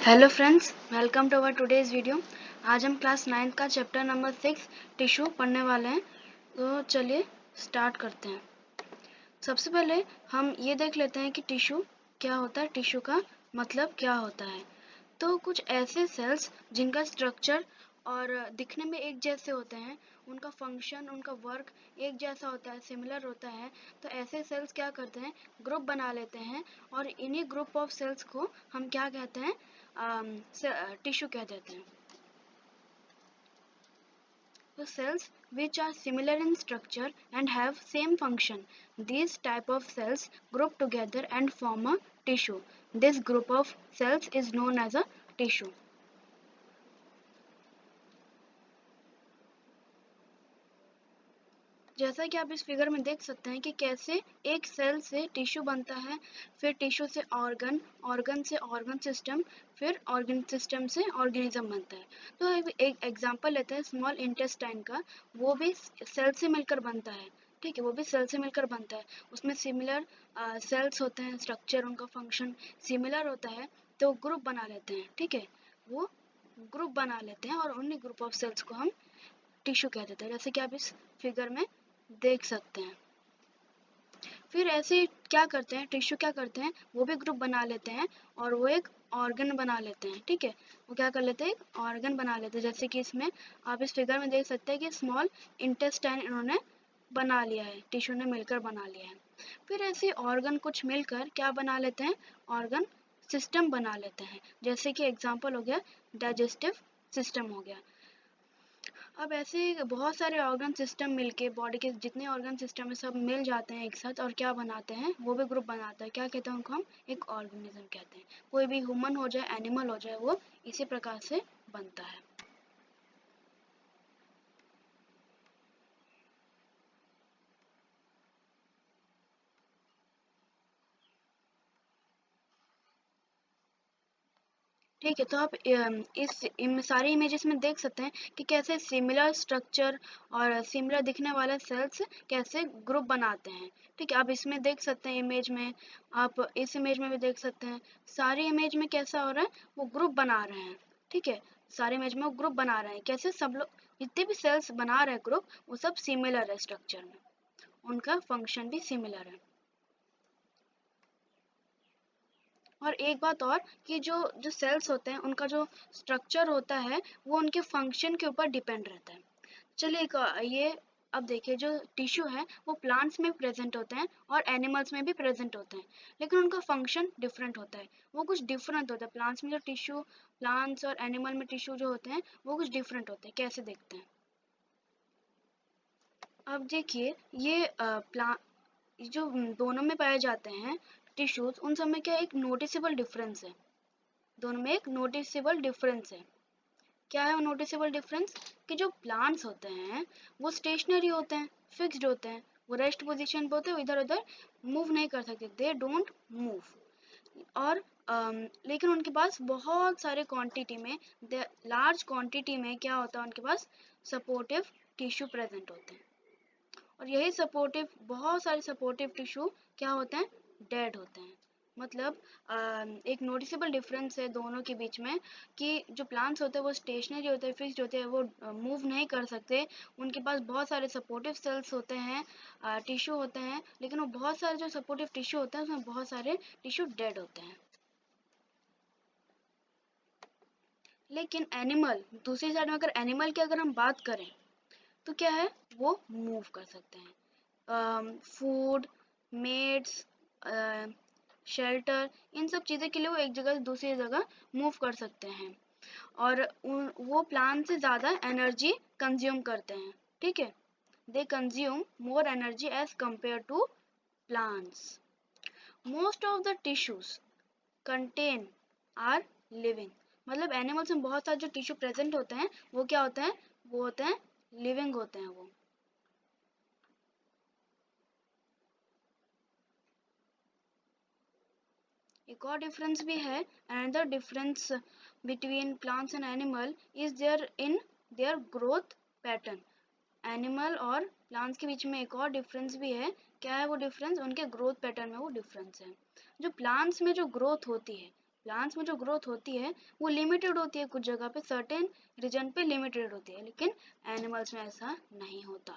Hello friends, welcome to our today's video. आज हम class 9 का चैप्टर नंबर 6 टिश्यू पढ़ने वाले हैं। तो चलिए स्टार्ट करते हैं। सबसे पहले हम ये देख लेते हैं कि टिश्यू क्या होता है, टिश्यू का मतलब क्या होता है। तो कुछ ऐसे सेल्स जिनका स्ट्रक्चर और दिखने में एक जैसे होते हैं, उनका फंक्शन, उनका वर्क एक जैसा होता है, सिमिलर होता है। तो ऐसे सेल्स क्या करते हैं, ग्रुप बना लेते हैं और इन्हीं ग्रुप ऑफ सेल्स को हम क्या कहते हैं, टिश्यू कह देते हैं। The cells which are similar in structure and have same function, these type of cells group together and form a tissue. This group of cells is known as a tissue. जैसा कि आप इस figure में देख सकते हैं कि कैसे एक सेल से टिश्यू बनता है, फिर टिश्यू से ऑर्गन, ऑर्गन से ऑर्गन सिस्टम, फिर ऑर्गन सिस्टम से ऑर्गेनिज्म बनता है। तो एक एग्जांपल लेते हैं स्मॉल इंटेस्टाइन का, वो भी सेल से मिलकर बनता है। ठीक है, वो भी सेल से मिलकर बनता है। उसमें सिमिलर सेल्स होते हैं, स्ट्रक्चर, उनका फंक्शन सिमिलर होता है, तो ग्रुप बना लेते हैं। ठीक है, वो ग्रुप बना लेते हैं और उन्हीं ग्रुप ऑफ सेल्स को हम टिश्यू कह देते हैं, जैसे कि आप इस फिगर में देख सकते हैं। फिर ऐसे क्या करते हैं, टिश्यू क्या करते हैं, वो भी ग्रुप बना लेते हैं और वो एक ऑर्गन बना लेते हैं। ठीक है, वो क्या कर लेते हैं, एक ऑर्गन बना लेते हैं। जैसे कि इसमें आप इस फिगर में देख सकते हैं कि स्मॉल इंटेस्टाइन इन्होंने बना लिया है, टिश्यू ने मिलकर बना लिया है। फिर ऐसे ऑर्गन कुछ मिलकर क्या बना लेते हैं, ऑर्गन सिस्टम बना लेते हैं। जैसे कि एग्जाम्पल हो गया डाइजेस्टिव सिस्टम हो गया। अब ऐसे बहुत सारे ऑर्गन सिस्टम मिलके, बॉडी के जितने ऑर्गन सिस्टम है सब मिल जाते हैं एक साथ और क्या बनाते हैं, वो भी ग्रुप बनाता है। क्या कहते हैं उनको हम, एक ऑर्गेनिज्म कहते हैं। कोई भी ह्यूमन हो जाए, एनिमल हो जाए, वो इसी प्रकार से बनता है। ठीक है, तो आप सारी इमेजेस में देख सकते हैं कि कैसे सिमिलर स्ट्रक्चर और सिमिलर दिखने वाले सेल्स कैसे ग्रुप बनाते हैं। ठीक है, आप इसमें देख सकते हैं इमेज में, आप इस इमेज में भी देख सकते हैं। सारी इमेज में कैसा हो रहा है, वो ग्रुप बना रहे हैं। ठीक है, सारे इमेज में वो ग्रुप बना रहे हैं। कैसे, सब लोग जितने भी सेल्स बना रहे हैं ग्रुप, वो सब सिमिलर है स्ट्रक्चर में, उनका फंक्शन भी सिमिलर है। और एक बात और कि जो जो सेल्स होते हैं, उनका जो स्ट्रक्चर होता है वो उनके फंक्शन के ऊपर डिपेंड रहता है। चलिए ये अब देखिए, जो टिश्यू है वो प्लांट्स में प्रेजेंट होते हैं और एनिमल्स में भी प्रेजेंट होते हैं, लेकिन उनका फंक्शन डिफरेंट होता है, वो कुछ डिफरेंट होता है। प्लांट्स में जो टिश्यू, प्लांट्स और एनिमल में टिश्यू जो होते हैं वो कुछ डिफरेंट होते हैं। कैसे देखते हैं, अब देखिए ये जो दोनों में पाए जाते हैं टिश्यूज, उन सब में क्या एक नोटिसेबल डिफरेंस है। दोनों में एक नोटिसेबल डिफरेंस है। क्या है वो नोटिसेबल डिफरेंस, कि जो प्लांट्स होते हैं वो स्टेशनरी होते हैं, फिक्स्ड होते हैं, वो रेस्ट पोजीशन पे होते हैं, इधर उधर मूव नहीं कर सकते, दे डोंट मूव। और लेकिन उनके पास बहुत सारे क्वांटिटी में, लार्ज क्वांटिटी में क्या होता है, उनके पास सपोर्टिव टिश्यू प्रेजेंट होते हैं। और यही सपोर्टिव, बहुत सारे सपोर्टिव टिश्यू क्या होते हैं, डेड होते हैं। मतलब एक नोटिसेबल डिफरेंस है दोनों के बीच में, कि जो प्लांट्स होते हैं वो स्टेशनरी होते हैं, फिक्स्ड होते हैं, वो मूव नहीं कर सकते। उनके पास बहुत सारे सपोर्टिव सेल्स होते हैं, टिश्यू होते हैं, लेकिन वो बहुत सारे जो सपोर्टिव टिश्यू होते हैं उसमें बहुत सारे टिश्यू डेड होते हैं। लेकिन एनिमल, दूसरी साइड में अगर एनिमल की अगर हम बात करें तो क्या है, वो मूव कर सकते हैं। फूड, मेड्स, शेल्टर, इन सब चीज़ें के लिए वो एक जगह से दूसरी जगह मूव कर सकते हैं। और वो प्लांट से ज़्यादा एनर्जी कंज्यूम करते हैं। ठीक है, they consume more energy as compare to plants. Most of the tissues contain are living. मतलब एनिमल्स में बहुत सारे जो टिश्यू प्रेजेंट होते हैं वो क्या होते हैं, वो होते हैं लिविंग होते हैं वो। एक और डिफरेंस भी है, another difference between plants and animal is there in their growth pattern. Animal और प्लांट्स के बीच में एक और डिफरेंस भी है। क्या है वो डिफरेंस, उनके ग्रोथ पैटर्न में वो डिफरेंस है। जो प्लांट्स में जो ग्रोथ होती है, प्लांट्स में जो ग्रोथ होती है वो लिमिटेड होती है, कुछ जगह पे सर्टेन रीजन पे लिमिटेड होती है, लेकिन एनिमल्स में ऐसा नहीं होता।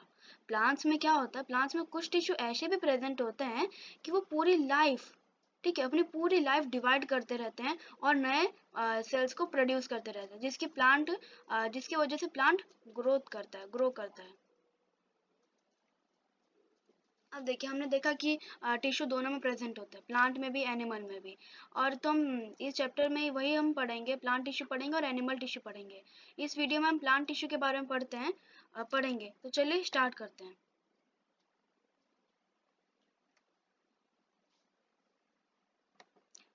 प्लांट्स में क्या होता है, प्लांट्स में कुछ टिश्यू ऐसे भी प्रेजेंट होते हैं कि वो पूरी लाइफ, ठीक है, अपनी पूरी लाइफ डिवाइड करते रहते हैं और नए सेल्स को प्रोड्यूस करते रहते हैं, जिसकी वजह से प्लांट ग्रो करता है। अब देखिए, हमने देखा कि टिश्यू दोनों में प्रेजेंट होता है, प्लांट में भी एनिमल में भी। और तो हम इस चैप्टर में वही हम पढ़ेंगे, प्लांट टिश्यू पढ़ेंगे और एनिमल टिश्यू पढ़ेंगे। इस वीडियो में हम प्लांट टिश्यू के बारे में पढ़ेंगे। तो चलिए स्टार्ट करते हैं।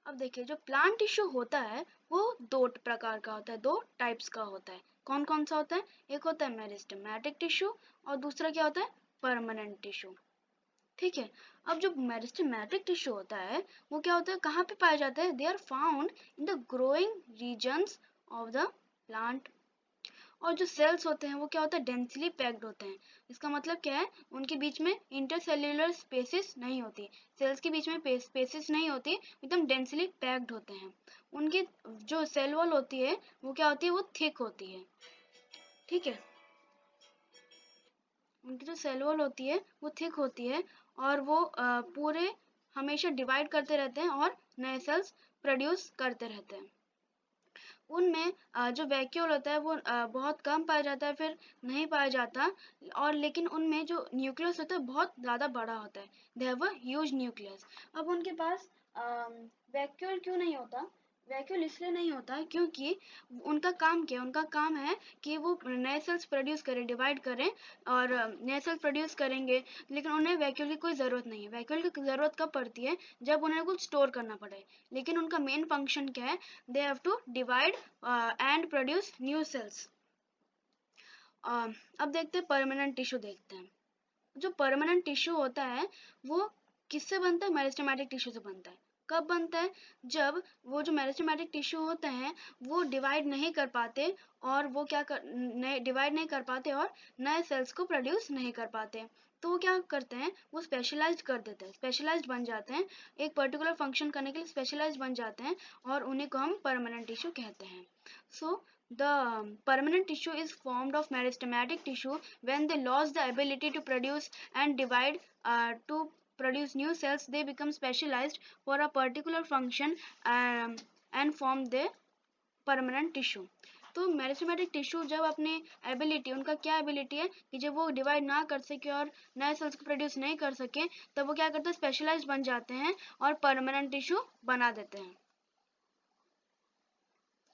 अब देखिए, जो प्लांट टिश्यू होता है वो दो प्रकार का होता है, दो टाइप्स का होता है। कौन कौन सा होता है? एक होता है मेरिस्टेमेटिक टिश्यू और दूसरा क्या होता है? Permanent tissue. ठीक है। अब जो मेरिस्टेमेटिक टिश्यू होता है वो क्या होता है, कहाँ पे पाए जाते हैं? They are found in the growing regions of the plant. और जो सेल्स होते हैं वो क्या होता है? डेंसली पैक्ड होते हैं। इसका मतलब क्या है? उनके बीच में इंटरसेल्यूलर स्पेसेस नहीं होती, सेल्स के बीच में स्पेसेस नहीं होती, एकदम डेंसली पैक्ड होते हैं। उनकी जो सेल वॉल होती है वो क्या होती है? वो थिक होती है। ठीक है, उनकी जो सेल वॉल होती है वो थिक होती है और वो पूरे हमेशा डिवाइड करते रहते हैं और नए सेल्स प्रोड्यूस करते रहते हैं। उनमें जो वैक्यूल होता है वो बहुत कम पाया जाता है, फिर नहीं पाया जाता। और लेकिन उनमें जो न्यूक्लियस होता है बहुत ज़्यादा बड़ा होता है, they have a huge nucleus. अब उनके पास वैक्यूल क्यों नहीं होता? वैक्यूल इसलिए नहीं होता क्योंकि उनका काम क्या है? उनका काम है कि वो नए सेल्स प्रोड्यूस करें, डिवाइड करें और नए सेल्स प्रोड्यूस करेंगे, लेकिन उन्हें वैक्यूल की कोई ज़रूरत नहीं है। वैक्यूल की ज़रूरत कब पड़ती है? जब उन्हें कुछ स्टोर करना पड़े। लेकिन उनका मेन फंक्शन क्या है? they have to divide and produce new cells. अब देखते हैं परमानेंट टिश्यू देखते हैं। जो परमानेंट टिश्यू होता है वो किससे बनता है? मेरिस्टेमेटिक टिश्यू से बनता है। कब बनता है? जब वो जो मेरिस्टेमेटिक टिश्यू होते हैं वो डिवाइड नहीं कर पाते और वो क्या कर नए डिवाइड नहीं कर पाते और नए सेल्स को प्रोड्यूस नहीं कर पाते। तो वो क्या करते हैं? वो स्पेशलाइज्ड कर देते हैं, स्पेशलाइज्ड बन जाते हैं, एक पर्टिकुलर फंक्शन करने के लिए स्पेशलाइज्ड बन जाते हैं और उन्हीं को हम परमानेंट टिश्यू कहते हैं। सो the permanent tissue is formed of meristematic tissue when they lose the ability to produce and divide to produce new cells. They become specialized for a particular function and form the permanent tissue. तो meristematic tissue जब अपने ability, उनका क्या ability है कि जब वो divide ना कर सके और नए सेल्स को प्रोड्यूस नहीं कर सके, तब वो क्या करते हैं? स्पेशलाइज्ड बन जाते हैं और परमानेंट टिश्यू बना देते हैं।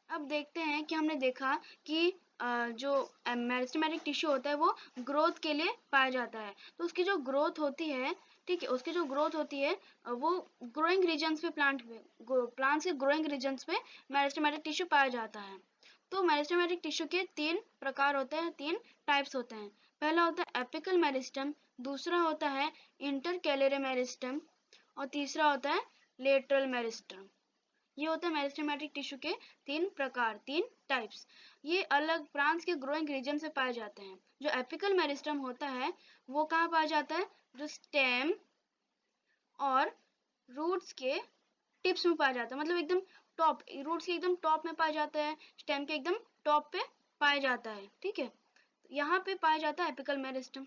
अब देखते हैं कि हमने देखा कि जो मेरिस्टेमेटिक टिश्यू होता है वो ग्रोथ के लिए पाया जाता है। तो उसकी जो ग्रोथ होती है, ठीक है, उसकी जो ग्रोथ होती है वो ग्रोइंग रीजन्स पे, प्लांट्स के ग्रोइंग रीजन्स पे मेरिस्टेमेटिक टिश्यू पाया जाता है। तो मेरिस्टेमेटिक टिश्यू के तीन प्रकार होते हैं, तीन टाइप्स होते हैं। पहला होता है एपिकल मेरिस्टम, दूसरा होता है इंटरकैलरी मेरिस्टम और तीसरा होता है लेटरल मेरिस्टम। ये होता है मेरिस्टेमेटिक टिश्यू के तीन प्रकार, तीन टाइप्स। ये अलग प्लांट्स के ग्रोइंग रीजन से पाए जाते हैं। जो एपिकल मेरिस्टम होता है वो कहाँ पाया जाता है? जो स्टेम और रूट्स के टिप्स में पाया जाता है, मतलब एकदम टॉप, रूट्स के एकदम टॉप में पाया जाता है, स्टेम के एकदम टॉप पे पाया जाता है। ठीक है, यहाँ पे पाया जाता है एपिकल मेरिस्टम।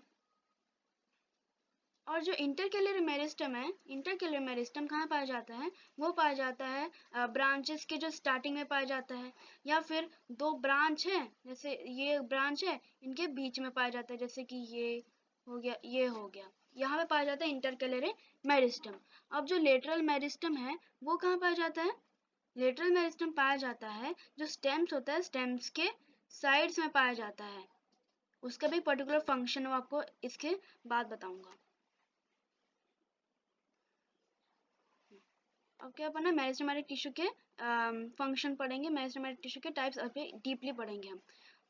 और जो इंटरकैलरी मेरिस्टम है, इंटरकैलरी मेरिस्टम कहाँ पाया जाता है? वो पाया जाता है ब्रांचेस के जो स्टार्टिंग में पाया जाता है, या फिर दो ब्रांच है, जैसे ये ब्रांच है, इनके बीच में पाया जाता है, जैसे कि ये हो गया, ये हो गया, यहाँ पे पाया जाता है इंटरकैलरी मेरिस्टम। अब जो लेटरल मेरिस्टम है वो कहाँ पाया जाता है? लेटरल मेरिस्टम पाया जाता है जो स्टेम्स होता है, स्टेम्स के साइड्स में पाया जाता है। उसका भी पर्टिकुलर फंक्शन वो आपको इसके बाद बताऊंगा। अब क्या पढ़ना है? मेरिस्टेमेटिक टिश्यू के फंक्शन पढ़ेंगे, मेरिस्टेमेटिक टिश्यू के टाइप्स अभी डीपली पढ़ेंगे हम।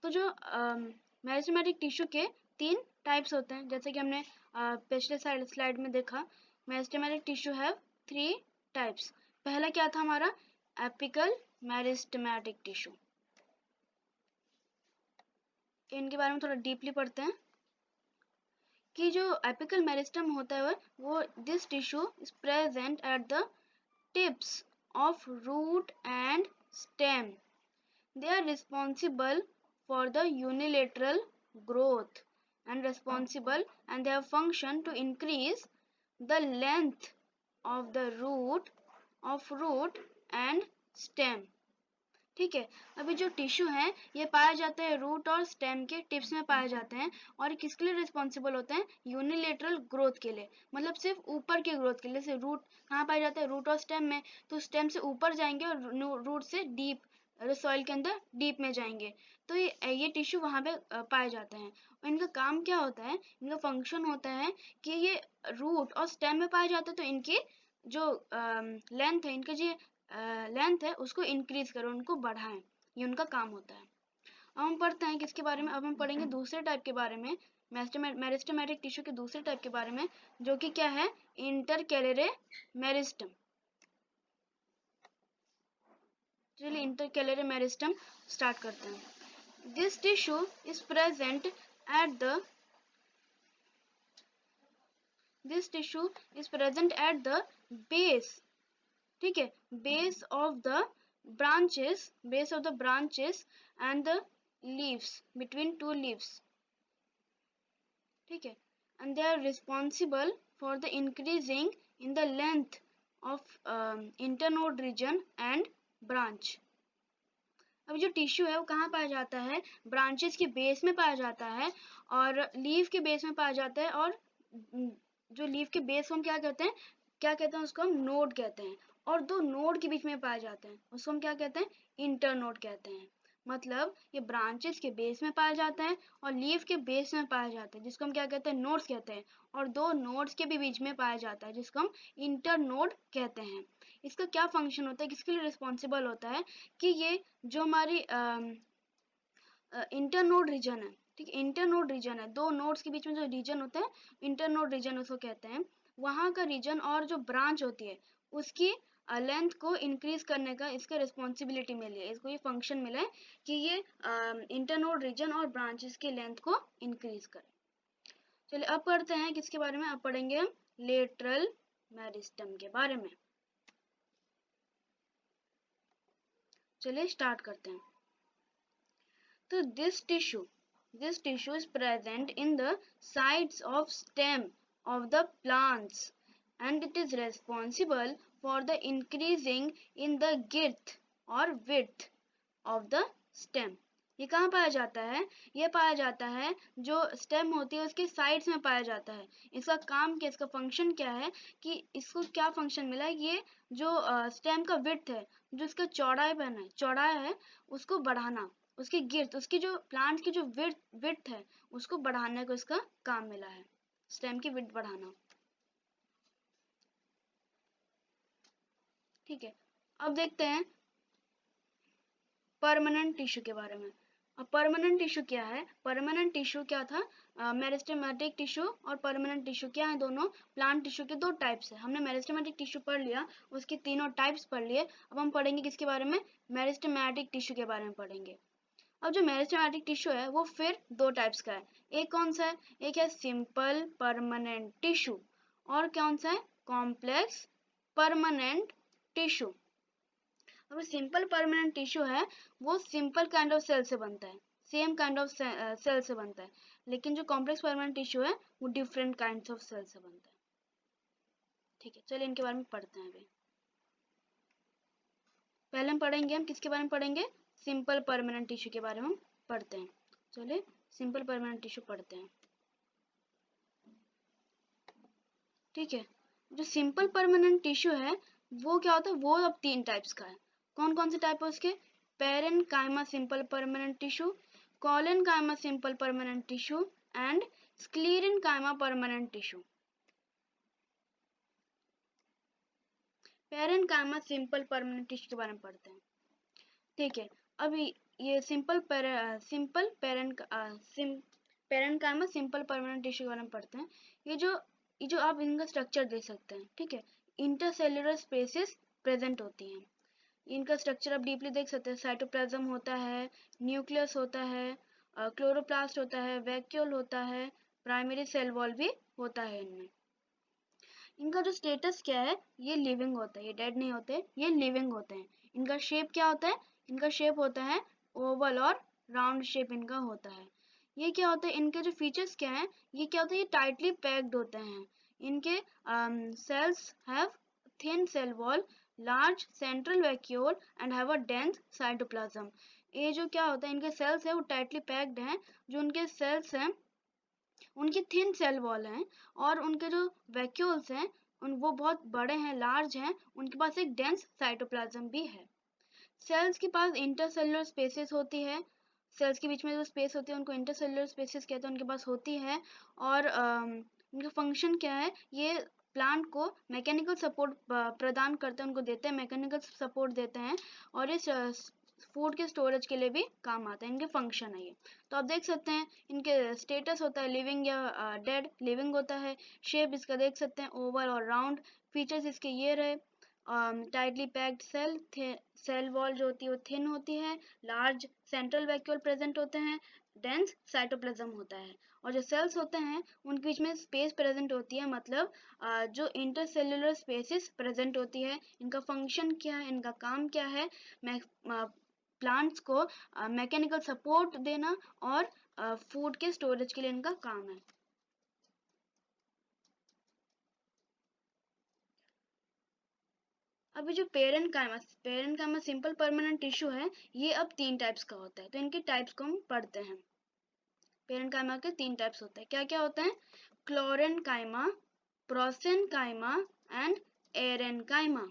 तो जो मेरिस्टेमेटिक टिश्यू के तीन टाइप्स होते हैं, जैसे कि हमने पिछले स्लाइड में देखा, meristematic tissue have three types. पहला क्या था हमारा? Apical meristematic tissue. इनके बारे में थोड़ा डीपली पढ़ते हैं कि जो एपिकल मेरिस्टम होता है वो this tissue is present at the tips of root and stem. They are responsible for the unilateral growth and they have function to increase the length of the root and stem. ठीक है, अभी जो tissue है ये पाए जाते हैं root और स्टेम के टिप्स में पाए जाते हैं और किसके लिए रिस्पॉन्सिबल होते हैं? यूनिलेटरल ग्रोथ के लिए, मतलब सिर्फ ऊपर की ग्रोथ के लिए। जैसे रूट कहाँ पाए जाते हैं? रूट और स्टेम में, तो स्टेम से ऊपर जाएंगे और रूट से डीप सॉइल के अंदर डीप में जाएंगे, तो ये टिश्यू वहाँ पे पाए जाते हैं। और इनका काम क्या होता है? इनका फंक्शन होता है कि ये रूट और स्टेम में पाए जाते हैं, तो इनकी जो लेंथ है, इनका जो लेंथ है उसको इंक्रीज करो, उनको बढ़ाएं, ये उनका काम होता है। अब हम पढ़ते हैं किसके बारे में? अब हम पढ़ेंगे दूसरे टाइप के बारे में, मेरिस्टेमेटिक टिश्यू के दूसरे टाइप के बारे में, जो कि क्या है? इंटरकैलरे मेरिस्टम। चलिए इंटरकैलरे मेरिस्टम स्टार्ट करते हैं। This tissue is present at the base, ठीक है, base of the branches and the leaves, between two leaves, ठीक है, and they are responsible for the increasing in the length of internode region and branch. अब जो tissue है वो कहाँ पाया जाता है? ब्रांचेस के बेस में पाया जाता है और लीफ के बेस में पाया जाता है, और जो लीफ के बेस को हम क्या कहते हैं? उसको हम नोड कहते हैं, और दो नोड के बीच में पाए जाते हैं उसको हम क्या कहते हैं? इंटरनोड कहते हैं। मतलब ये ब्रांचेस के बेस में पाया जाता है और लीफ के बेस में पाया जाता है, जिसको हम क्या कहते हैं? नोड्स कहते हैं, और दो नोड्स के भी बीच में पाया जाता है, जिसको हम इंटरनोड कहते हैं। इसका क्या फंक्शन होता है? किसके लिए रिस्पॉन्सिबल होता है? कि ये जो हमारी इंटरनोड रीजन है, ठीक है, इंटरनोड रीजन है, दो नोड्स के बीच में जो रीजन होता है इंटरनोड रीजन उसको कहते हैं, वहाँ का रीजन और जो ब्रांच होती है उसकी लेंथ को इंक्रीज करने का इसका रिस्पॉन्सिबिलिटी मिली है, इसको ये फंक्शन मिला है कि ये इंटरनोड रीजन और ब्रांचेस की लेंथ को इंक्रीज करे। चलिए अब पढ़ते हैं किसके बारे में? अब पढ़ेंगे हम लेटरल मेरिस्टम के बारे में। चलिए स्टार्ट करते हैं। तो this tissue is present in the sides of stem of the plants, and it is responsible for the increasing in the girth or width of the stem. ये कहाँ पाया जाता है? ये पाया जाता है जो स्टेम होती है उसके साइड्स में पाया जाता है। इसका काम क्या, इसका फंक्शन क्या है कि इसको क्या फंक्शन मिला है? ये जो स्टेम का विड्थ है, जो इसका चौड़ाई है उसको बढ़ाना, उसकी गिर्थ, उसकी जो प्लांट की जो विड्थ है उसको बढ़ाने को इसका काम मिला है, स्टेम की विड्थ बढ़ाना। ठीक है, अब देखते हैं परमानेंट टिश्यू के बारे में। अब परमानेंट टिश्यू क्या है? परमानेंट टिश्यू क्या था? मेरिस्टेमेटिक टिश्यू और परमानेंट टिश्यू क्या है? दोनों प्लांट टिश्यू के दो टाइप्स है। हमने मेरिस्टेमेटिक टिश्यू पढ़ लिया, उसके तीनों टाइप्स पढ़ लिए। अब हम पढ़ेंगे किसके बारे में? मेरिस्टेमेटिक टिश्यू के बारे में पढ़ेंगे। अब जो मेरिस्टेमेटिक टिश्यू है वो फिर दो टाइप्स का है। एक कौन सा है? एक है सिंपल परमानेंट टिश्यू, और कौन सा है? Complex permanent tissue. अब सिंपल परमानेंट टिश्यू है वो सिंपल काइंड ऑफ सेल से बनता है, सेम काइंड ऑफ सेल से बनता है, लेकिन जो कॉम्प्लेक्स परमानेंट टिश्यू है वो डिफरेंट काइंड्स ऑफ सेल से बनता है। ठीक है, चलिए इनके बारे में पढ़ते हैं। अभी पहले हम पढ़ेंगे, हम किसके बारे में पढ़ेंगे? सिंपल परमानेंट टिश्यू के बारे में हम पढ़ते हैं। चलिए सिंपल परमानेंट टिश्यू पढ़ते हैं। ठीक है, जो सिंपल परमानेंट टिश्यू है वो क्या होता है? वो अब तीन टाइप्स का है। कौन कौन से टाइप है उसके? Parenchyma simple permanent tissue, collenchyma simple permanent tissue and sclerenchyma permanent tissue. Parenchyma simple permanent tissue के बारे में पढ़ते हैं। ठीक है, अभी ये पेरेन्काइमा सिंपल परमानेंट टिश्यू के बारे में पढ़ते हैं। ये जो आप इनका स्ट्रक्चर देख सकते हैं, ठीक है, इंटरसेलुलर स्पेसेस प्रेजेंट होती हैं। इनका स्ट्रक्चर आप डीपली देख सकते हैं। साइटोप्लाज्म होता है, न्यूक्लियस होता है, क्लोरोप्लास्ट होता है, वैक्यूल होता है, प्राइमरी सेल वॉल भी होता है इनमें। इनका जो स्टेटस क्या है, ये लिविंग होता है, ये डेड नहीं होते, ये लिविंग होते हैं। इनका शेप क्या होता है, इनका शेप होता है ओवल और राउंड शेप इनका होता है। ये क्या होता है, इनके जो फीचर्स क्या है, ये क्या होता है, ये टाइटली पैक्ड होते हैं। इनके cells have thin cell wall, large central vacuole and have a dense cytoplasm. ये जो क्या होता है, इनके सेल्स है वो टाइटली पैक्ड हैं। जो उनके सेल्स हैं उनकी थिन सेल वॉल हैं, और उनके जो वैक्यूल्स हैं उन वो बहुत बड़े हैं, लार्ज हैं। उनके पास एक डेंस साइटोप्लाज्म भी है। सेल्स के पास इंटरसेलुलर स्पेसेस होती है। सेल्स के बीच में जो स्पेस होती है उनको इंटरसेलुलर स्पेसेस कहते हैं, उनके पास होती है। और उनका फंक्शन क्या है, ये प्लांट को मैकेनिकल सपोर्ट प्रदान करते हैं, उनको देते हैं, मैकेनिकल सपोर्ट देते हैं। और इस फूड के स्टोरेज के लिए भी काम आता है, इनके फंक्शन है ये। तो आप देख सकते हैं इनके स्टेटस होता है लिविंग या डेड। लिविंग होता है। शेप इसका देख सकते हैं ओवल और राउंड। फीचर्स इसके ये रहे, tightly packed cell, cell wall जो होती है वो थिन होती है, लार्ज सेंट्रल वैक्यूल प्रेजेंट होते हैं, डेंस साइटोप्लाज्म होता है। और जो सेल्स होते हैं उनके बीच में स्पेस प्रेजेंट होती है, मतलब जो इंटरसेल्युलर स्पेसिस प्रेजेंट होती है। इनका फंक्शन क्या है, इनका काम क्या है, प्लांट्स को मैकेनिकल सपोर्ट देना और फूड के स्टोरेज के लिए इनका काम है। अभी जो पेरेंट काइमा सिंपल परमानेंट टिश्यू है, ये अब 3 टाइप्स का होता है। तो इनके टाइप्स को हम पढ़ते हैं। पेरेंट काइमा के 3 टाइप्स होते हैं। क्या क्या होते हैं? क्लोरेन काइमा, प्रोसेन काइमा एंड एरेन काइमा।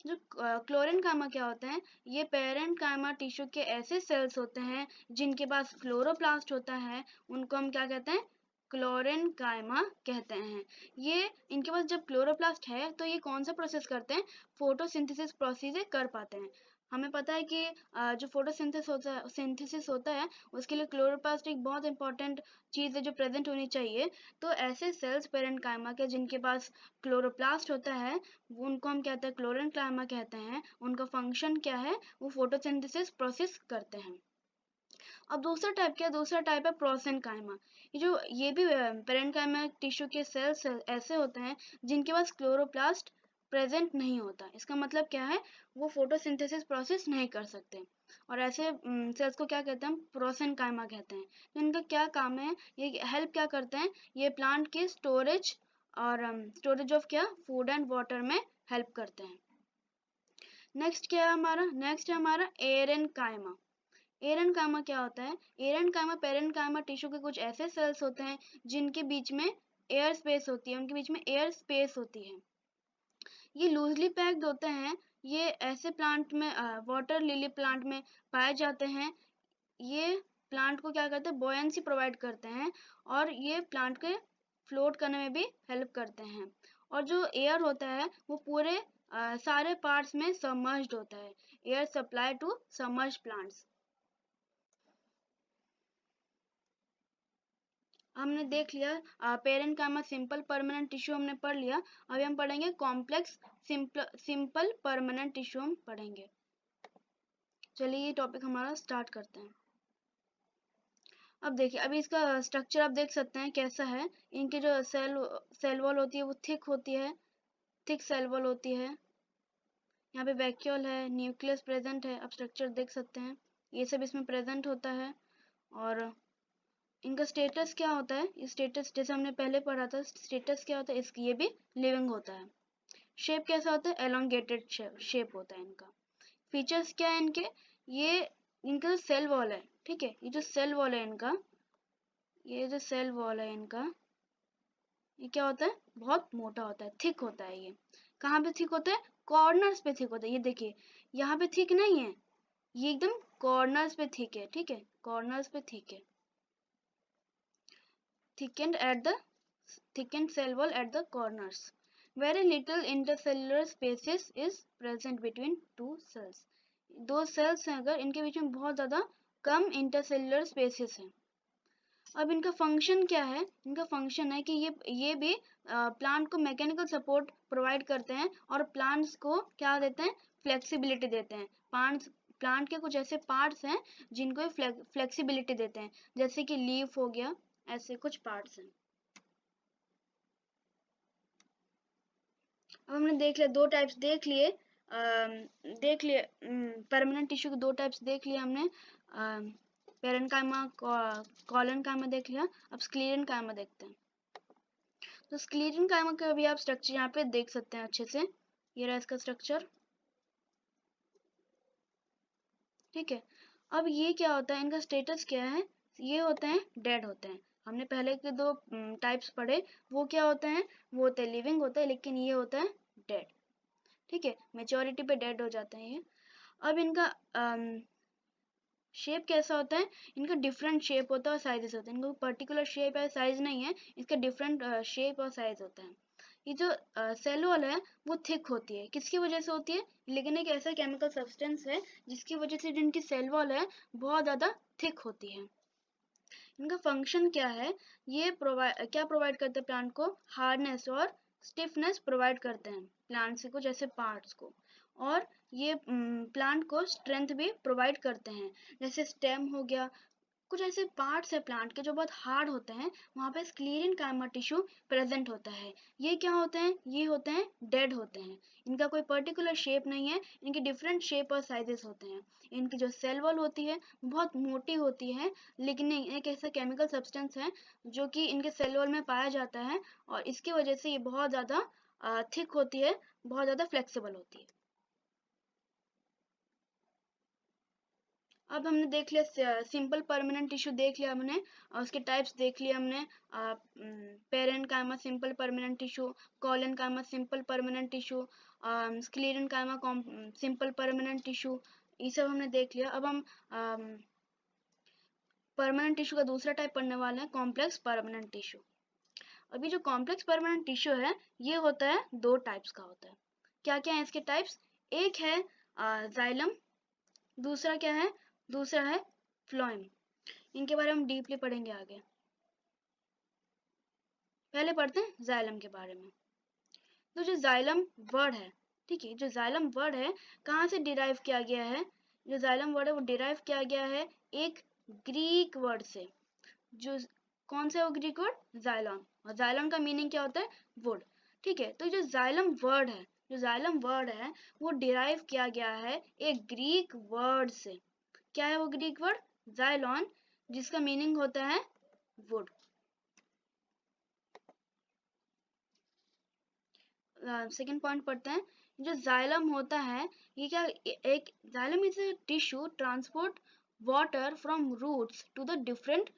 जो क्लोरेन काइमा क्या होता है, ये पेरेंट काइमा टिश्यू के ऐसे सेल्स होते हैं जिनके पास क्लोरोप्लास्ट होता है। उनको हम क्या कहते हैं? क्लोरेन काइमा कहते हैं। ये इनके पास जब क्लोरोप्लास्ट है तो ये कौन सा प्रोसेस करते हैं? फोटोसिंथेसिस प्रोसेस कर पाते हैं। हमें पता है कि जो सिंथेसिस होता है उसके लिए क्लोरोप्लास्ट एक बहुत इंपॉर्टेंट चीज़ है जो प्रेजेंट होनी चाहिए। तो ऐसे सेल्स पेरेंट काइमा के जिनके पास क्लोरोप्लास्ट होता है, उनको हम कहते हैं क्लोरेन काइमा कहते हैं। उनका फंक्शन क्या है? वो फोटोसिंथेसिस प्रोसेस करते हैं। अब दूसरा टाइप क्या है? दूसरा टाइप है प्रोसेन काइमा। ये भी पेरेंट काइमा टिश्यू के सेल्स ऐसे होते हैं जिनके पास क्लोरोप्लास्ट प्रेजेंट नहीं होता। इसका मतलब क्या है? वो फोटोसिंथेसिस प्रोसेस नहीं कर सकते। और ऐसे सेल्स को क्या कहते हैं? हम प्रोसेन काइमा कहते हैं। तो इनका क्या काम है? ये हेल्प क्या करते हैं? ये प्लांट के स्टोरेज और स्टोरेज ऑफ क्या, फूड एंड वाटर में हेल्प करते हैं। नेक्स्ट क्या है हमारा? नेक्स्ट है हमारा एरेन काइमा। एरन काइमा क्या होता है? एरन काइमा पेरेंट काइमा टिश्यू के कुछ ऐसे सेल्स होते हैं जिनके बीच में एयर स्पेस होती है, उनके बीच में एयर स्पेस होती है। ये लूजली पैक्ड होते हैं। ये ऐसे प्लांट में वाटर लिली प्लांट में पाए जाते हैं। ये प्लांट को क्या करते हैं? बोयंसी प्रोवाइड करते हैं, और ये प्लांट के फ्लोट करने में भी हेल्प करते हैं। और जो एयर होता है वो पूरे सारे पार्ट्स में सबमर्ज्ड होता है। Air supply to submerged plants. हमने देख लिया parenchyma simple permanent tissue हमने पढ़ लिया। अभी हम पढ़ेंगे कॉम्प्लेक्स सिंपल परमानेंट टिश्यू हम पढ़ेंगे। चलिए ये टॉपिक हमारा स्टार्ट करते हैं। अब देखिए, अभी इसका स्ट्रक्चर आप देख सकते हैं कैसा है। इनकी जो सेल वॉल होती है वो थिक होती है, थिक सेल वॉल होती है। यहाँ पे वैक्यूल है, न्यूक्लियस प्रेजेंट है। आप स्ट्रक्चर देख सकते हैं, ये सब इसमें प्रेजेंट होता है। और इनका स्टेटस क्या होता है? स्टेटस जैसे हमने पहले पढ़ा था, स्टेटस क्या होता है इसकी, ये भी लिविंग होता है। शेप कैसा होता है? एलोंगेटेड शेप होता है इनका। फीचर्स क्या है इनके? ये इनका जो सेल वॉल है, ठीक है, ये जो सेल वॉल है इनका, ये जो सेल वॉल है इनका, ये क्या होता है? बहुत मोटा होता है, थिक होता है। ये कहाँ पे थिक होता है? कॉर्नर्स पे थिक होता है। ये देखिए, यहाँ पे थिक नहीं है, ये एकदम कॉर्नर्स पे थिक है, ठीक है, कॉर्नर्स पे थिक है। thickened at the thickened cell wall at the corners. Very little intercellular spaces is present between two cells. दो सेल्स हैं अगर, इनके बीच में बहुत ज़्यादा कम इंटरसेल्युलर स्पेसेस हैं। अब इनका फंक्शन क्या है? इनका फंक्शन है कि ये भी प्लांट को मैकेनिकल सपोर्ट प्रोवाइड करते हैं, और प्लांट्स को क्या देते हैं? फ्लेक्सिबिलिटी देते हैं। प्लांट के कुछ ऐसे पार्ट्स हैं जिनको फ्लेक्सिबिलिटी देते हैं, जैसे कि लीफ हो गया, ऐसे कुछ पार्ट्स हैं। अब हमने देख लिया, दो टाइप्स देख लिए, परमानेंट टिश्यू के दो टाइप्स देख लिए हमने, पेरेन्काइमा, कॉलनकाइमा देख लिया। अब स्क्लेरेन्काइमा देखते हैं। तो स्क्लेरेन्काइमा का भी आप स्ट्रक्चर यहाँ पे देख सकते हैं अच्छे से, ये रहा इसका स्ट्रक्चर, ठीक है। अब ये क्या होता है, इनका स्टेटस क्या है, ये होते हैं डेड होते हैं। हमने पहले के दो टाइप्स पढ़े, वो क्या होते हैं, वो होते हैं लिविंग होते हैं, लेकिन ये होता है डेड, ठीक है, मेच्योरिटी पे डेड हो जाते हैं ये। अब इनका शेप कैसा होता है, इनका डिफरेंट शेप होता है और साइजेस होते हैं, इनका पर्टिकुलर शेप या साइज नहीं है, इसका डिफरेंट शेप और साइज होता है। ये जो सेल वॉल है वो थिक होती है, किसकी वजह से होती है, लेकिन एक ऐसा केमिकल सब्सटेंस है जिसकी वजह से जिनकी सेल वॉल है बहुत ज़्यादा थिक होती है। इनका फंक्शन क्या है, ये प्रोवाइड करते हैं प्लांट को, हार्डनेस और स्टिफनेस प्रोवाइड करते हैं प्लांट्स को, जैसे पार्ट्स को, और ये प्लांट को स्ट्रेंथ भी प्रोवाइड करते हैं, जैसे स्टेम हो गया। कुछ ऐसे पार्ट्स है प्लांट के जो बहुत हार्ड होते हैं, वहाँ पे स्क्लेरेन्काइमा टिश्यू प्रेजेंट होता है। ये क्या होते हैं, ये होते हैं डेड होते हैं, इनका कोई पर्टिकुलर शेप नहीं है, इनके डिफरेंट शेप और साइजेस होते हैं। इनकी जो सेल वॉल होती है बहुत मोटी होती है, लेकिन एक ऐसा केमिकल सब्सटेंस है जो कि इनके सेल वॉल में पाया जाता है, और इसकी वजह से ये बहुत ज़्यादा थिक होती है, बहुत ज़्यादा फ्लेक्सिबल होती है। अब हमने देख लिया सिंपल परमानेंट टिश्यू देख लिया हमने, और उसके टाइप्स देख लिए हमने, parenchyma simple permanent tissue, collenchyma simple permanent tissue, sclerenchyma simple permanent tissue, ये सब हमने देख लिया। अब हम परमानेंट टिश्यू का दूसरा टाइप पढ़ने वाले हैं, कॉम्प्लेक्स परमानेंट टिश्यू। अभी जो कॉम्प्लेक्स परमानेंट टिश्यू है ये होता है दो टाइप्स का होता है। क्या क्या है इसके टाइप्स, एक है जाइलम, दूसरा क्या है, दूसरा है फ्लोएम। इनके बारे में हम डीपली पढ़ेंगे आगे। पहले पढ़ते हैं जाइलम के बारे में। तो जो जाइलम वर्ड है, ठीक है, जो जाइलम वर्ड है कहाँ से डिराइव किया गया है, जो जाइलम वर्ड है वो डिराइव किया गया है एक ग्रीक वर्ड से, जो कौन सा है वो ग्रीक वर्ड, जाइलम, और जाइलम का मीनिंग क्या होता है, वुड, ठीक है। तो जो जाइलम वर्ड है, जो जाइलम वर्ड है वो डिराइव किया गया है एक ग्रीक वर्ड से। क्या है वो ग्रीक वर्ड, जाइलॉन, जिसका मीनिंग होता है वुड। सेकंड पॉइंट पढ़ते हैं, जो जाइलम होता है ये क्या, एक xylem is a tissue transport water from roots to the different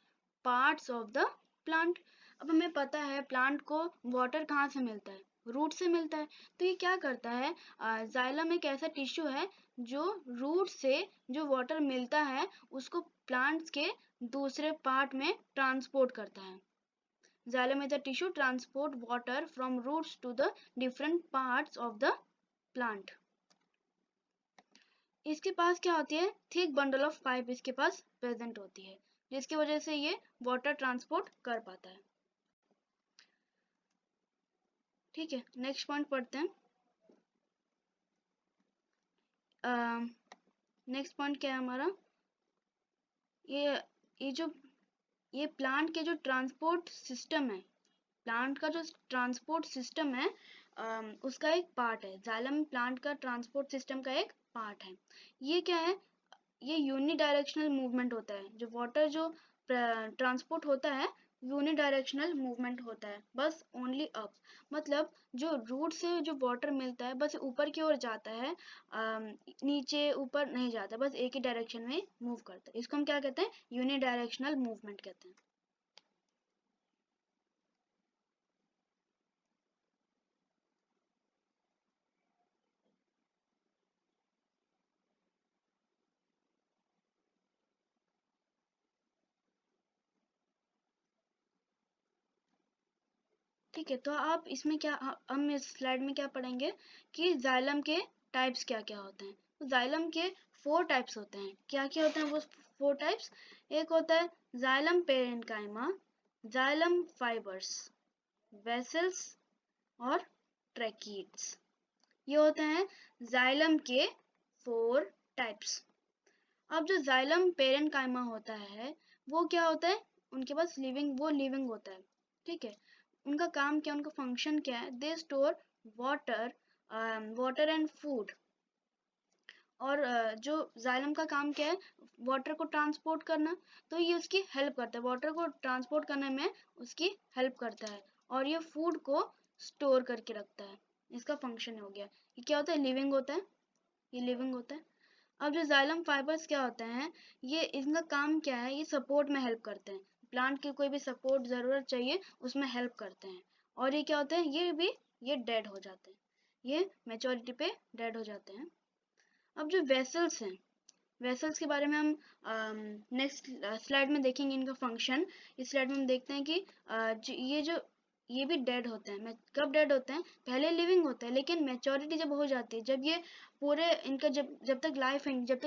parts of the plant. अब हमें पता है प्लांट को वाटर कहाँ से मिलता है, रूट से मिलता है। तो ये क्या करता है, जाइलम एक ऐसा टिश्यू है जो रूट से जो वाटर मिलता है उसको प्लांट्स के दूसरे पार्ट में ट्रांसपोर्ट करता है। Xylem is a tissue transport water from roots to the different parts of the plant. इसके पास क्या होती है, थिक बंडल ऑफ पाइप इसके पास प्रेजेंट होती है, जिसकी वजह से ये वाटर ट्रांसपोर्ट कर पाता है, ठीक है। नेक्स्ट पॉइंट पढ़ते हैं। नेक्स्ट पॉइंट क्या है हमारा, ये ये जो ये प्लांट के जो ट्रांसपोर्ट सिस्टम है, प्लांट का जो ट्रांसपोर्ट सिस्टम है उसका एक पार्ट है, जाइलम प्लांट का ट्रांसपोर्ट सिस्टम का एक पार्ट है। ये क्या है, ये यूनिडायरेक्शनल मूवमेंट होता है, जो वाटर जो ट्रांसपोर्ट होता है यूनिडायरेक्शनल मूवमेंट होता है, बस ओनली अप, मतलब जो रूट से जो वाटर मिलता है बस ऊपर की ओर जाता है, नीचे ऊपर नहीं जाता, बस एक ही डायरेक्शन में मूव करता है, इसको हम क्या कहते हैं, यूनिडायरेक्शनल मूवमेंट कहते हैं। ठीक है, तो आप इसमें क्या, हम इस स्लाइड में क्या पढ़ेंगे कि जाइलम के टाइप्स क्या क्या होते हैं। तो जाइलम के 4 टाइप्स होते हैं, क्या क्या होते हैं वो 4 टाइप्स, एक होता है xylem parenchyma, xylem fibres, vessels और ट्रैकीड्स। ये होते हैं जाइलम के 4 टाइप्स। अब जो जाइलम पेरेन्काइमा होता है वो क्या होता है, उनके पास लिविंग होता है, ठीक है, उनका काम क्या, उनका फंक्शन क्या है, they store water and food. और जो जाइलम का काम क्या है, वाटर को ट्रांसपोर्ट करना, तो ये उसकी हेल्प करता है, वाटर को ट्रांसपोर्ट करने में उसकी हेल्प करता है, और ये फूड को स्टोर करके रखता है। इसका फंक्शन हो गया। ये क्या होता है, लिविंग होता है, ये लिविंग होता है। अब जो जाइलम फाइबर्स क्या होते हैं, ये इनका काम क्या है, ये सपोर्ट में हेल्प करते हैं, प्लांट की कोई भी सपोर्ट ज़रूरत चाहिए उसमें हेल्प करते हैं। और ये क्या होते हैं, ये डेड हो जाते हैं, ये मैच्योरिटी पे डेड हो जाते हैं। अब जो वेसल्स हैं, वेसल्स के बारे में हम नेक्स्ट स्लाइड में देखेंगे इनका फंक्शन। इस स्लाइड में हम देखते हैं कि ये भी डेड होते हैं। कब डेड होते हैं, पहले लिविंग होते हैं, लेकिन मैच्योरिटी जब हो जाती है, जब ये पूरे इनका जब तक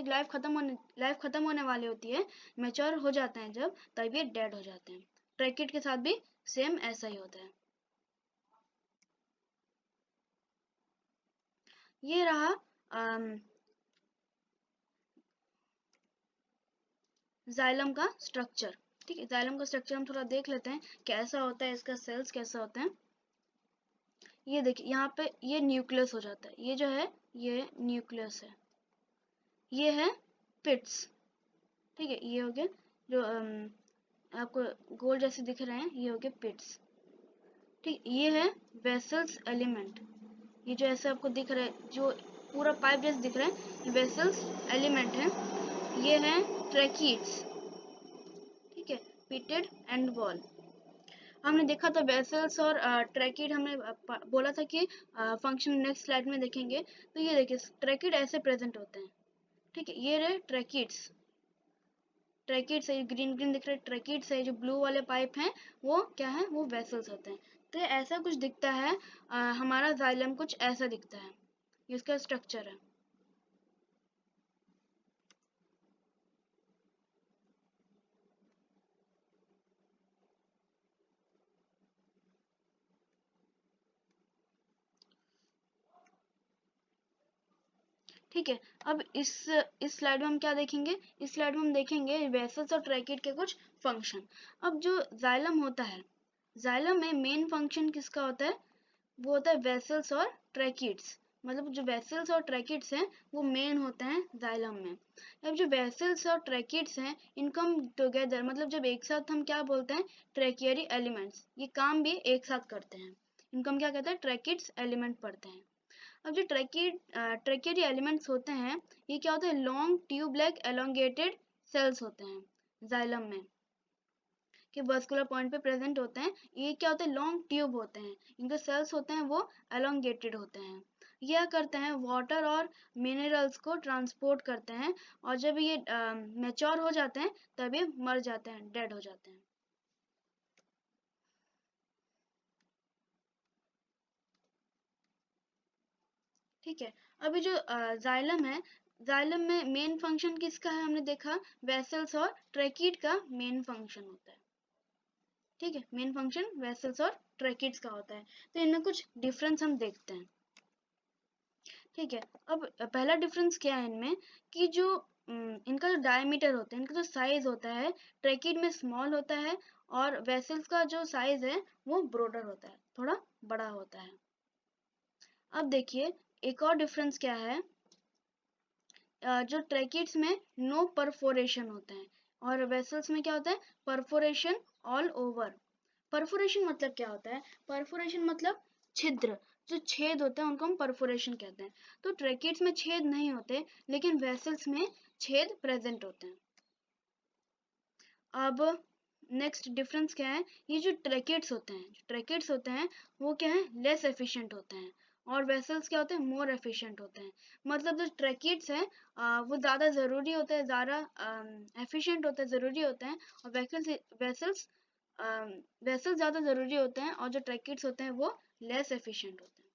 लाइफ खत्म होने वाली होती है, मैच्योर हो जाते हैं जब, तब ये डेड हो जाते हैं। ट्रैकिड के साथ भी सेम ऐसा ही होता है। ये रहा जाइलम का स्ट्रक्चर। ठीक है, जाइलम का स्ट्रक्चर हम थोड़ा देख लेते हैं कैसा होता है, इसका सेल्स कैसा होता है। ये देखिए, यहाँ पे ये न्यूक्लियस हो जाता है, ये जो है ये न्यूक्लियस है, ये है पिट्स। ठीक है, ये हो गया जो आपको गोल जैसे दिख रहे हैं, ये हो गया पिट्स। ठीक, ये है वेसल्स एलिमेंट, ये जो ऐसे आपको दिख रहा है, जो पूरा पाइप जैसे दिख रहा है, ये वेसल्स एलिमेंट है। ये है ट्रैकीड्स। ठीक है, पिटेड एंड वॉल। हमने देखा था वेसल्स और ट्रैकिड, हमने बोला था कि फंक्शन नेक्स्ट स्लाइड में देखेंगे। तो ये देखिए, ट्रैकिड ऐसे प्रेजेंट होते हैं। ठीक है, ये रहे ट्रैकिड्स। ट्रैकिड्स है, ग्रीन ग्रीन दिख रहे हैं, ट्रैकिड्स है, जो ब्लू वाले पाइप हैं वो क्या है, वो वेसल्स होते हैं। तो ऐसा कुछ दिखता है, हमारा जाइलम कुछ ऐसा दिखता है, ये इसका स्ट्रक्चर है। ठीक है, अब इस स्लाइड में हम क्या देखेंगे, इस स्लाइड में हम देखेंगे वेसल्स और ट्रैकिड के कुछ फंक्शन। अब जो जाइलम होता है, जाइलम में मेन फंक्शन किसका होता है, वो होता है वेसल्स और ट्रैकिड्स। मतलब जो वेसल्स और ट्रैकिड्स हैं वो मेन होते हैं जाइलम में। अब जो वेसल्स और ट्रैकिड्स हैं, इनको हम टुगेदर, मतलब जब एक साथ, हम क्या बोलते हैं, ट्रैकियरी एलिमेंट्स। ये काम भी एक साथ करते हैं, इनको हम क्या कहते हैं, ट्रैकिड्स एलिमेंट पढ़ते हैं। अब जो ट्रैकियरी एलिमेंट्स होते हैं, ये क्या होते हैं, long tube like elongated cells होते हैं जाइलम में, कि वस्कुलर पॉइंट पे प्रेजेंट होते हैं। ये क्या होते हैं, लॉन्ग ट्यूब होते हैं, इनके सेल्स होते हैं वो एलोंगेटेड होते हैं। यह करते हैं वाटर और मिनरल्स को ट्रांसपोर्ट करते हैं, और जब ये मैच्योर हो जाते हैं तब ये मर जाते हैं, डेड हो जाते हैं। ठीक है, अभी जो जाइलम है, जाइलम में मेन फंक्शन किसका है, हमने देखा वेसल्स और ट्रैकिड का मेन फंक्शन होता है। ठीक है, मेन फंक्शन वेसल्स और ट्रैकिड्स का होता है। तो इनमें कुछ डिफरेंस हम देखते हैं। ठीक है, अब पहला डिफरेंस क्या है इनमें, कि जो इनका जो डायमीटर होता है, इनका जो साइज होता है, ट्रैकिड में स्मॉल होता है, और वेसल्स का जो साइज है वो ब्रॉडर होता है, थोड़ा बड़ा होता है। अब देखिए, एक और डिफरेंस क्या है, जो ट्रैकिड्स में नो परफोरेशन होता है, और वेसल्स में क्या होता है, परफोरेशन ऑल ओवर। परफोरेशन मतलब क्या होता है, परफोरेशन मतलब छिद्र, जो छेद होते हैं उनको हम परफोरेशन कहते हैं। तो ट्रैकिड्स में छेद नहीं होते, लेकिन वेसल्स में छेद प्रेजेंट होते हैं। अब नेक्स्ट डिफरेंस क्या है, ये जो ट्रैकिड्स होते हैं वो क्या है, लेस एफिशिएंट होते हैं, और वेसल्स क्या होते हैं, मोर एफिशिएंट होते हैं। मतलब जो ट्रैकिड्स हैं वो ज़्यादा ज़रूरी होते हैं, ज़्यादा एफिशिएंट होते हैं, ज़रूरी होते हैं, और वेसल्स वेसल्स ज़्यादा ज़रूरी होते हैं, और जो ट्रैकिड्स होते हैं वो लेस एफिशिएंट होते हैं।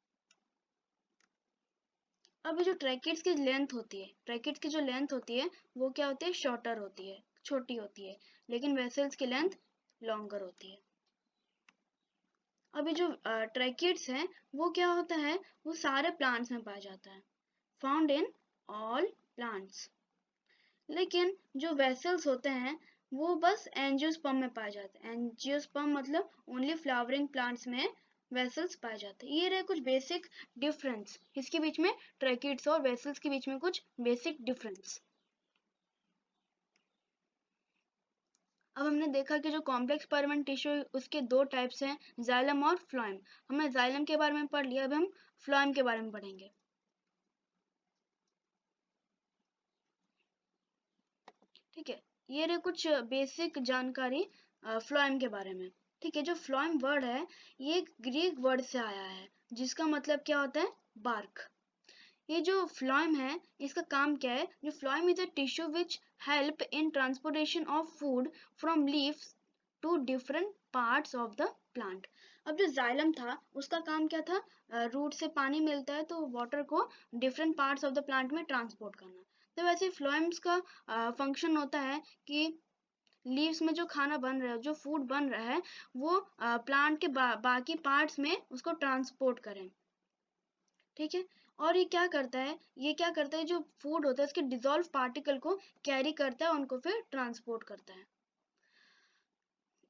अब जो ट्रैकिड्स की लेंथ होती है, ट्रैकिड्स की जो लेंथ होती है वो क्या होती है, शॉर्टर होती है, छोटी होती है, लेकिन वेसल्स की लेंथ लॉन्गर होती है। अभी जो ट्रैकिड्स हैं वो क्या होता है, वो सारे प्लांट्स में पाया जाता है, फाउंड इन ऑल प्लांट्स। लेकिन जो वेसल्स होते हैं वो बस एंजियोस्पर्म में पाए जाते हैं। एंजियोस्पर्म मतलब ओनली फ्लावरिंग प्लांट्स में वेसल्स पाए जाते हैं। ये रहे कुछ बेसिक डिफरेंस, इसके बीच में ट्रैकिड्स और वेसल्स के बीच में कुछ बेसिक डिफरेंस। अब हमने देखा कि जो कॉम्प्लेक्स परमानेंट टिश्यू उसके दो टाइप्स हैं, जाइलम और फ्लोएम। हमने जाइलम के बारे में पढ़ लिया, अब हम फ्लोएम के बारे में पढ़ेंगे। ठीक है, ये रहे कुछ बेसिक जानकारी फ्लोएम के बारे में। ठीक है, जो फ्लोएम वर्ड है ये ग्रीक वर्ड से आया है जिसका मतलब क्या होता है, बार्क। ये जो फ्लोएम है इसका काम क्या है, जो phloem is a tissue which help in transportation of food from leaves to different parts of the plant. अब जो जाइलम था उसका काम क्या था, रूट से पानी मिलता है तो वाटर को different parts of the plant में ट्रांसपोर्ट करना। तो वैसे फ्लोएम्स का फंक्शन होता है कि लीव्स में जो खाना बन रहा है, जो फूड बन रहा है, वो प्लांट के बाकी पार्ट्स में उसको ट्रांसपोर्ट करें। ठीक है, और ये क्या करता है, जो फूड होता है उसके डिजोल्व पार्टिकल को कैरी करता है, उनको फिर ट्रांसपोर्ट करता है।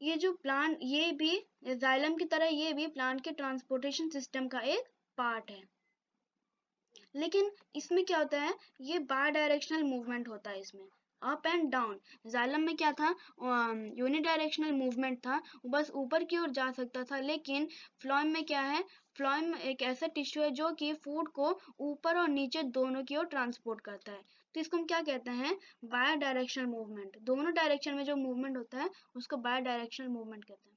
ये जो प्लांट, ये भी जाइलम की तरह ये भी प्लांट के ट्रांसपोर्टेशन सिस्टम का एक पार्ट है। लेकिन इसमें क्या होता है, ये बाय डायरेक्शनल मूवमेंट होता है इसमें, अप एंड डाउन। जाइलम में क्या था, यूनिडायरेक्शनल मूवमेंट था, बस ऊपर की ओर जा सकता था। लेकिन फ्लोएम में क्या है, फ्लोएम एक ऐसा टिश्यू है जो कि फूड को ऊपर और नीचे दोनों की ओर ट्रांसपोर्ट करता है। तो इसको हम क्या कहते हैं, बाय डायरेक्शनल मूवमेंट। दोनों डायरेक्शन में जो मूवमेंट होता है उसको बाय डायरेक्शनल मूवमेंट कहते हैं।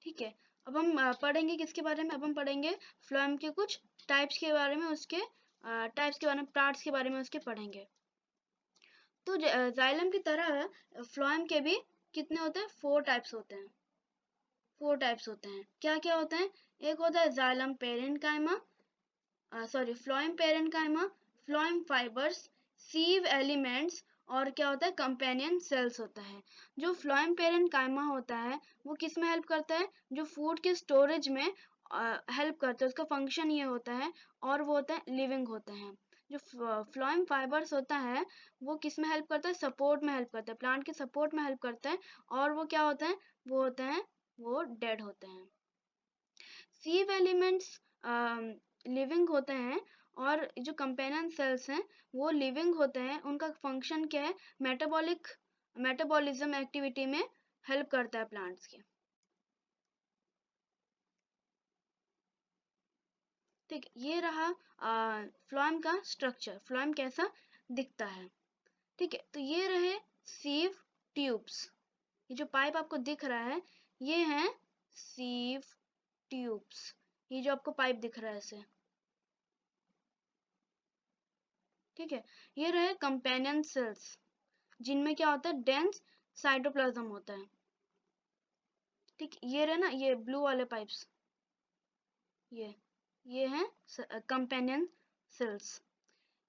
ठीक है, अब हम पढ़ेंगे किसके बारे में, अब हम पढ़ेंगे फ्लोएम के कुछ टाइप्स के बारे में, उसके टाइप्स के बारे में, पार्ट्स के बारे में उसके पढ़ेंगे। तो जाइलम की तरह फ्लोएम के भी कितने होते हैं, फोर टाइप्स होते हैं। फोर टाइप्स होते हैं, क्या क्या होते हैं, एक होता है xylem parenchyma, sorry phloem parenchyma, phloem fibres, sieve elements, और क्या होता है, कंपेनियन सेल्स होता है। जो फ्लोएम पेरेन्काइमा होता है वो किस में हेल्प करता है, जो फूड के स्टोरेज में हेल्प करता है, उसका फंक्शन ये होता है, और वो होता है लिविंग होते हैं। जो फ्लोएम फाइबर्स होता है वो किस में हेल्प करता है, सपोर्ट में हेल्प करता है, प्लांट के सपोर्ट में हेल्प करता है, और वो क्या होते हैं, वो होते हैं, वो डेड होते हैं। सीव एलिमेंट्स लिविंग होते हैं, और जो कंपेनियन सेल्स हैं वो लिविंग होते हैं। उनका फंक्शन क्या है, मेटाबॉलिज्म एक्टिविटी में हेल्प करता है प्लांट्स के। ठीक, ये रहा फ्लोएम का स्ट्रक्चर, फ्लोएम कैसा दिखता है। ठीक है, तो ये रहे सीव ट्यूब्स। ये जो पाइप आपको दिख रहा है ये है सीव ट्यूब्स। ये जो आपको पाइप दिख रहा है ऐसे, ठीक है, ये रहे कंपेनियन सेल्स जिनमें क्या होता है, डेंस साइटोप्लाज्म होता है। ठीक, ये रहे ना ये ब्लू वाले पाइप्स, ये हैं कंपेनियन सेल्स।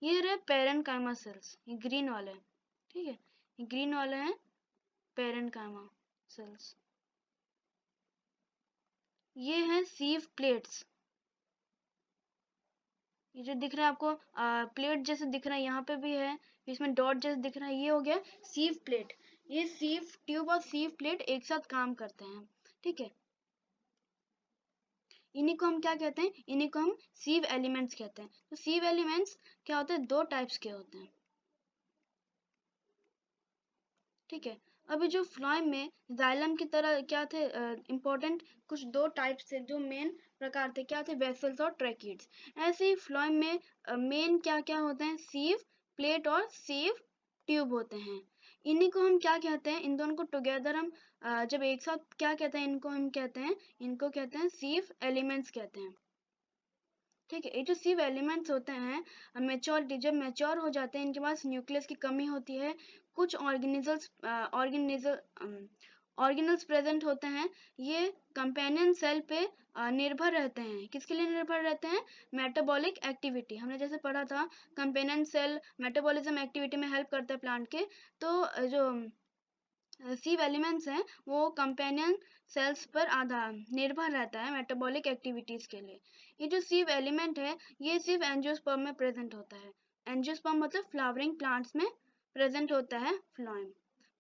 ये रहे पेरेन्काइमा सेल्स, ये ग्रीन वाले, ठीक है, ये ग्रीन वाले हैं पेरेन्काइमा सेल्स। ये हैं सीव प्लेट्स, ये जो दिख रहा है आपको प्लेट जैसे दिख रहा है, यहाँ पे भी है, इसमें डॉट जैसे दिख रहा है, ये हो गया सीव प्लेट। ये सीव ट्यूब और सीव प्लेट एक साथ काम करते हैं। ठीक है, इन्हीं को हम क्या कहते हैं, इन्हीं को हम सीव एलिमेंट्स कहते हैं। तो सीव एलिमेंट्स क्या होते हैं, दो टाइप्स के होते हैं। ठीक है, अभी जो फ्लोएम में जाइलम की तरह क्या थे इंपॉर्टेंट, कुछ दो टाइप्स थे जो मेन प्रकार थे, क्या थे, वेसल्स और ट्रैकिड्स। ऐसे ही फ्लोएम में मेन क्या क्या होते हैं, सीव प्लेट और सीव ट्यूब होते हैं। इन्हीं को हम क्या कहते हैं, इन दोनों को टुगेदर हम जब एक साथ क्या कहते हैं, इनको हम कहते हैं, इनको कहते हैं सीव एलिमेंट्स कहते हैं। ठीक है, ये जो सिव एलिमेंट्स होते हैं मेच्योरिटी, जब मेच्योर हो जाते हैं इनके पास न्यूक्लियस की कमी होती है, कुछ ऑर्गेनल्स प्रेजेंट होते हैं, ये कंपेनियन सेल पे निर्भर रहते हैं। किसके लिए निर्भर रहते हैं, मेटाबॉलिक एक्टिविटी। हमने जैसे पढ़ा था कंपेनियन सेल मेटाबॉलिज्म एक्टिविटी में हेल्प करता है प्लांट के। तो जो सीव एलिमेंट्स हैं वो कंपेनियन सेल्स पर निर्भर रहता है मेटाबॉलिक एक्टिविटीज के लिए। ये जो सीव एलिमेंट है ये सिर्फ एंजियोस्पर्म में प्रेजेंट होता है। एंजियोस्पर्म मतलब फ्लावरिंग प्लांट्स में प्रेजेंट होता है फ्लोएम।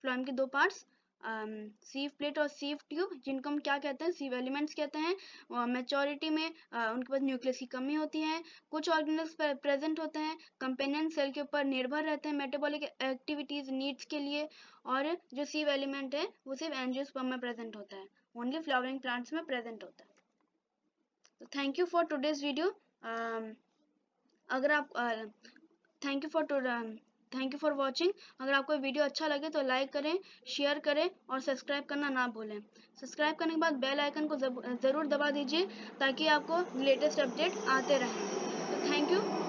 फ्लोएम के दो पार्ट्स, सीव प्लेट और सीव ट्यूब, जिनको हम क्या कहते हैं, सीव एलिमेंट्स कहते हैं। मैच्योरिटी में उनके पास न्यूक्लियस की कमी होती है। कुछ ऑर्गेनल्स प्रेजेंट होते हैं कंपेनियन सेल के ऊपर निर्भर रहते हैं मेटाबॉलिक एक्टिविटीज नीड्स के लिए। और जो सीव एलिमेंट है वो सिर्फ एंजियोस्पर्म में प्रेजेंट होता है, ओनली फ्लावरिंग प्लांट्स में प्रेजेंट होता है। तो thank you for today's video. अगर आप थैंक यू फॉर वॉचिंग। अगर आपको वीडियो अच्छा लगे तो लाइक करें, शेयर करें और सब्सक्राइब करना ना भूलें। सब्सक्राइब करने के बाद बेल आइकन को ज़रूर दबा दीजिए ताकि आपको लेटेस्ट अपडेट आते रहें। तो थैंक यू।